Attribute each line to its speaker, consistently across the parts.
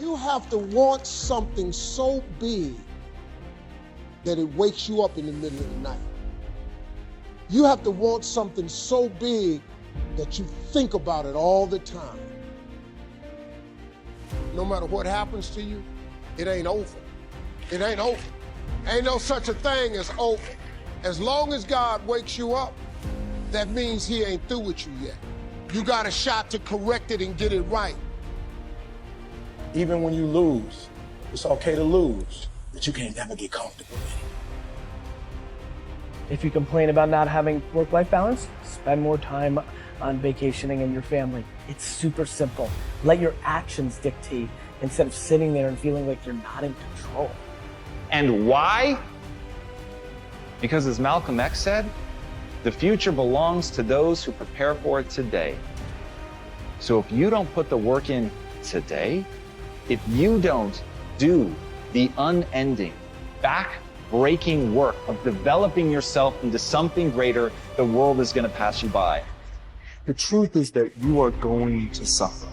Speaker 1: You have to want something so big that it wakes you up in the middle of the night. You have to want something so big that you think about it all the time. No matter what happens to you, it ain't over. It ain't over. Ain't no such a thing as over. As long as God wakes you up, that means he ain't through with you yet. You got a shot to correct it and get it right.
Speaker 2: Even when you lose, it's okay to lose, but you can't never get comfortable with it.
Speaker 3: If you complain about not having work-life balance, spend more time on vacationing and your family. It's super simple. Let your actions dictate instead of sitting there and feeling like you're not in control.
Speaker 4: And why? Because as Malcolm X said, the future belongs to those who prepare for it today. So if you don't put the work in today, if you don't do the unending, back-breaking work of developing yourself into something greater, the world is going to pass you by.
Speaker 5: The truth is that you are going to suffer.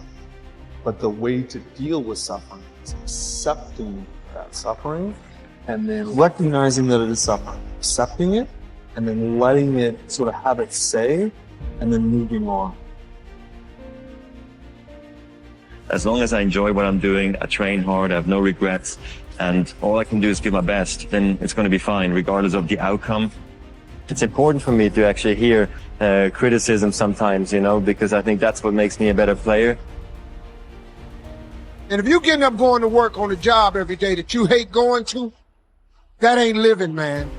Speaker 5: But the way to deal with suffering is accepting that suffering and then recognizing that it is suffering, accepting it, and then letting it sort of have its say, and then moving on.
Speaker 6: As long as I enjoy what I'm doing, I train hard, I have no regrets, and all I can do is give my best, then it's going to be fine, regardless of the outcome. It's important for me to actually hear criticism sometimes, you know, because I think that's what makes me a better player.
Speaker 1: And if you're getting up going to work on a job every day that you hate going to, that ain't living, man.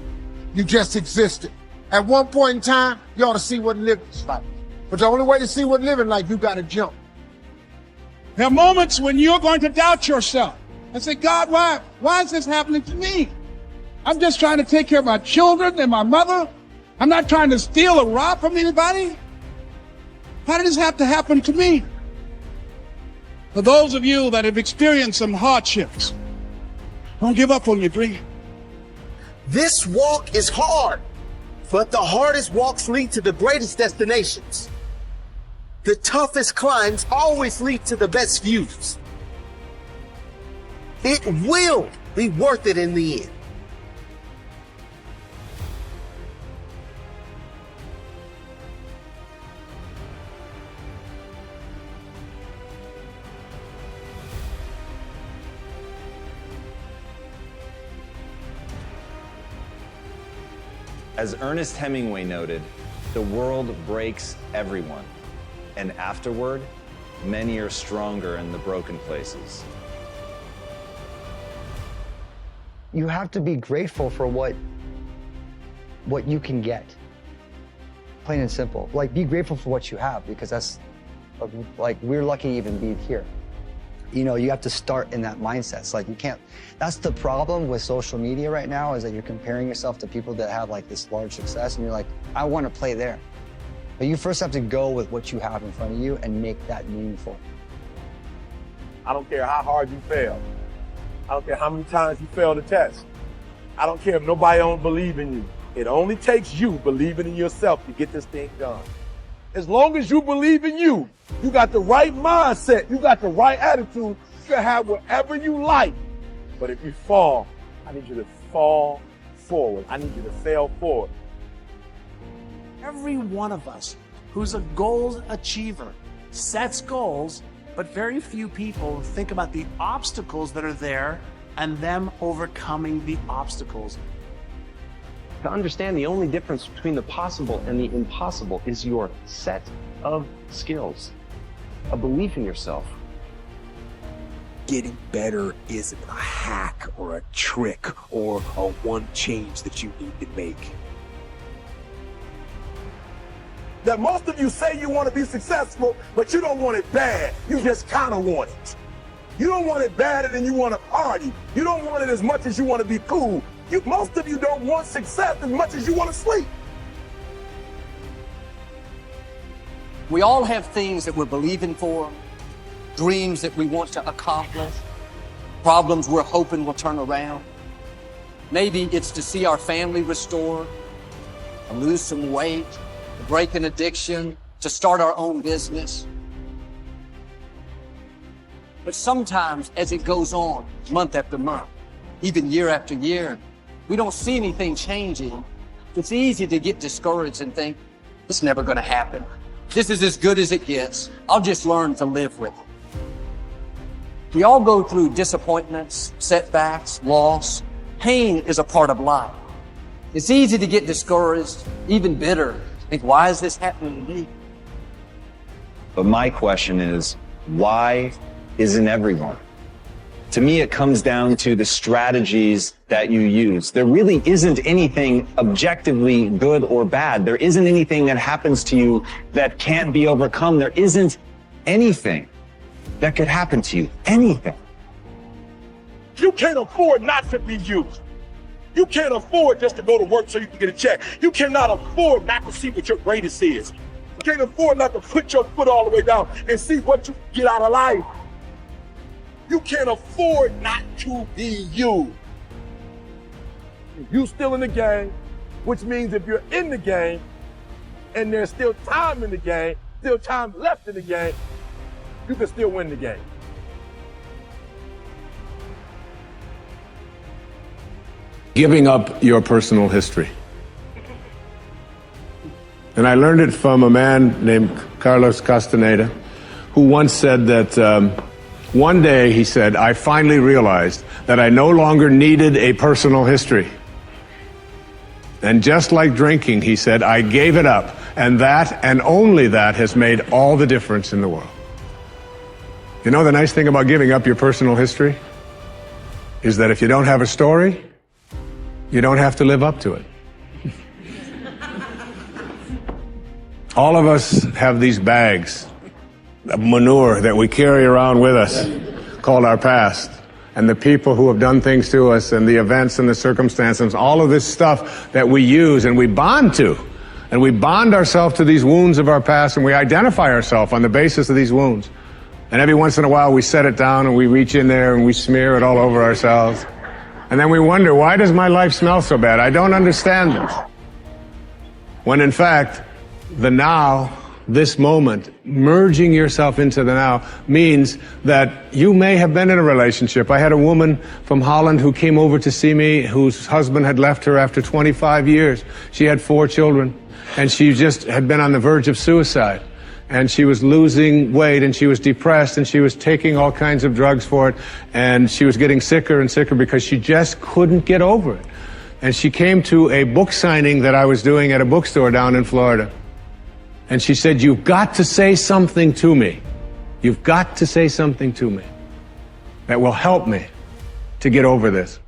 Speaker 1: You just existed. At one point in time, you ought to see what living's like. But the only way to see what living like, you gotta jump.
Speaker 7: There are moments when you're going to doubt yourself and say, God, why is this happening to me? I'm just trying to take care of my children and my mother. I'm not trying to steal or rob from anybody. Why did this have to happen to me? For those of you that have experienced some hardships, don't give up on your dream.
Speaker 8: This walk is hard, but the hardest walks lead to the greatest destinations. The toughest climbs always lead to the best views. It will be worth it in the end.
Speaker 4: As Ernest Hemingway noted, the world breaks everyone, and afterward, many are stronger in the broken places.
Speaker 9: You have to be grateful for what you can get. Plain and simple. Like, be grateful for what you have, because that's, like, we're lucky to even be here. You know, you have to start in that mindset. It's like, you can't, that's the problem with social media right now, is that you're comparing yourself to people that have like this large success, and you're like, I want to play there. But you first have to go with what you have in front of you and make that meaningful.
Speaker 2: I don't care how hard you fail. I don't care how many times you fail the test. I don't care if nobody don't believe in you. It only takes you believing in yourself to get this thing done. As long as you believe in you, you got the right mindset, you got the right attitude, you can have whatever you like. But if you fall, I need you to fall forward. I need you to fail forward.
Speaker 10: Every one of us who's a goal achiever sets goals, but very few people think about the obstacles that are there and them overcoming the obstacles.
Speaker 11: To understand, the only difference between the possible and the impossible is your set of skills, a belief in yourself.
Speaker 12: Getting better isn't a hack or a trick or a one change that you need to make.
Speaker 2: That most of you say you want to be successful, but you don't want it bad. You just kind of want it. You don't want it badder than you want to party. You don't want it as much as you want to be cool. Most of you don't want success as much as you want to sleep.
Speaker 8: We all have things that we're believing for, dreams that we want to accomplish, problems we're hoping will turn around. Maybe it's to see our family restored, to lose some weight, to break an addiction, to start our own business. But sometimes as it goes on, month after month, even year after year, we don't see anything changing. It's easy to get discouraged and think, it's never going to happen. This is as good as it gets. I'll just learn to live with it. We all go through disappointments, setbacks, loss. Pain is a part of life. It's easy to get discouraged, even bitter. Think, why is this happening to me?
Speaker 4: But my question is, why isn't everyone? To me, it comes down to the strategies that you use. There really isn't anything objectively good or bad. There isn't anything that happens to you that can't be overcome. There isn't anything that could happen to you. Anything.
Speaker 2: You can't afford not to be used. You can't afford just to go to work so you can get a check. You cannot afford not to see what your greatest is. You can't afford not to put your foot all the way down and see what you get out of life. You can't afford not to be you. You still in the game, which means if you're in the game and there's still time in the game, still time left in the game, you can still win the game.
Speaker 13: Giving up your personal history. And I learned it from a man named Carlos Castaneda, who once said that one day, he said, I finally realized that I no longer needed a personal history. And just like drinking, he said, I gave it up. And that, and only that, has made all the difference in the world. You know the nice thing about giving up your personal history? Is that if you don't have a story, you don't have to live up to it. All of us have these bags of manure that we carry around with us called our past, and the people who have done things to us, and the events and the circumstances, all of this stuff that we use and we bond to, and we bond ourselves to these wounds of our past, and we identify ourselves on the basis of these wounds. And every once in a while we set it down and we reach in there and we smear it all over ourselves, and then we wonder, why does my life smell so bad? I don't understand this. When in fact, the now, this moment, merging yourself into the now, means that you may have been in a relationship. I had a woman from Holland who came over to see me, whose husband had left her after 25 years. She had 4 children, and she just had been on the verge of suicide. And she was losing weight, and she was depressed, and she was taking all kinds of drugs for it, and she was getting sicker and sicker because she just couldn't get over it. And she came to a book signing that I was doing at a bookstore down in Florida. And she said, you've got to say something to me. You've got to say something to me that will help me to get over this.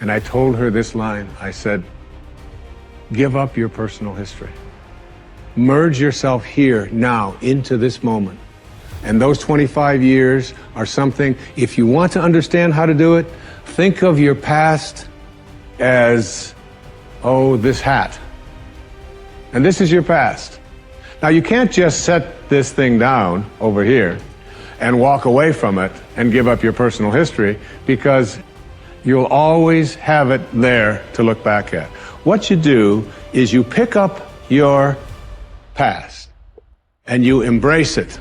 Speaker 13: And I told her this line. I said, give up your personal history. Merge yourself here, now, into this moment. And those 25 years are something, if you want to understand how to do it, think of your past as, oh, this hat. And this is your past. Now, you can't just set this thing down over here and walk away from it and give up your personal history, because you'll always have it there to look back at. What you do is you pick up your past and you embrace it.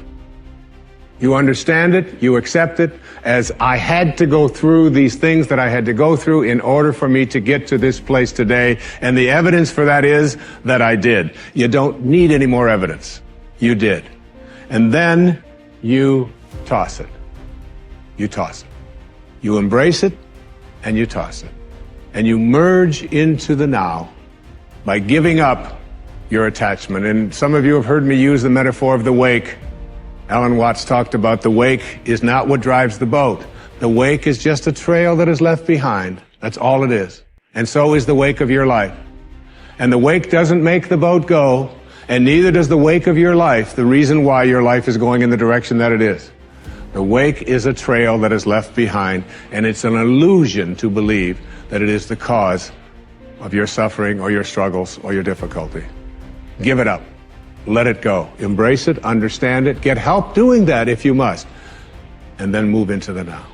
Speaker 13: You understand it, you accept it as, I had to go through these things that I had to go through in order for me to get to this place today, and the evidence for that is that I did. You don't need any more evidence. You did. And then you toss it. You toss it. You embrace it and you toss it. And you merge into the now by giving up your attachment. And some of you have heard me use the metaphor of the wake. Alan Watts talked about the wake is not what drives the boat. The wake is just a trail that is left behind. That's all it is. And so is the wake of your life. And the wake doesn't make the boat go, and neither does the wake of your life the reason why your life is going in the direction that it is. The wake is a trail that is left behind, and it's an illusion to believe that it is the cause of your suffering or your struggles or your difficulty. Give it up. Let it go. Embrace it, understand it, get help doing that if you must, and then move into the now.